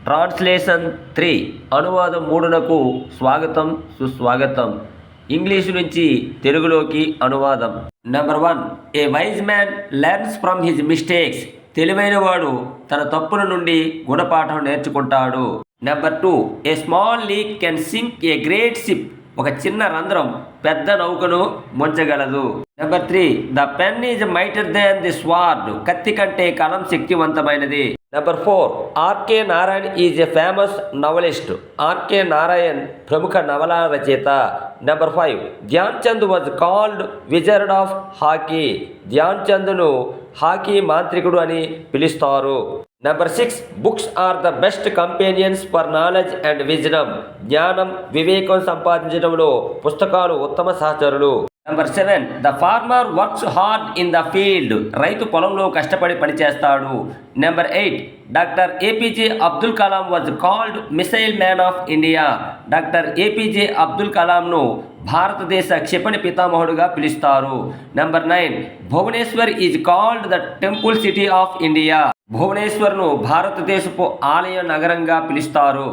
Translation 3 అనువాదం 3నకు స్వాగతం సుస్వాగతం. ఇంగ్లీషు నుంచి తెలుగులోకి అనువాదం. Number 1, a wise man learns from his mistakes. తెలివైనవాడు తన తప్పుల నుండి గుణపాఠం నేర్చుకుంటాడు. Number 2, a small leak can sink a great ship. ఒక చిన్న రంధ్రం పెద్ద నౌకను ముంచగలదు. Number 3, the pen is mightier than the sword. కత్తి కంటే కలం శక్తివంతమైనది. Number 4, RK Narayan is a famous novelist. RK Narayan ప్రముఖ నవలా రచయిత. Number 5, Dhyan Chand was called wizard of hockey. Dhyan చంద్ను హాకీ మాంత్రికుడు అని పిలుస్తారు. Number 6, books are the best companions for knowledge and wisdom. జ్ఞానం వివేకం సంపాదించడంలో పుస్తకాలు ఉత్తమ సహచరులు. Number 7, the farmer works hard in the field. రైతు పొలంలో కష్టపడి పనిచేస్తాడు. Number 8, doctor APJ Abdul Kalam was called missile man of India. Doctor APJ Abdul కలాంను భారతదేశ క్షిపణి పితామహుడుగా పిలుస్తారు. Number 9, Bhubaneswar is called the temple city of India. భువనేశ్వర్ను భారతదేశపు ఆలయ నగరంగా పిలుస్తారు.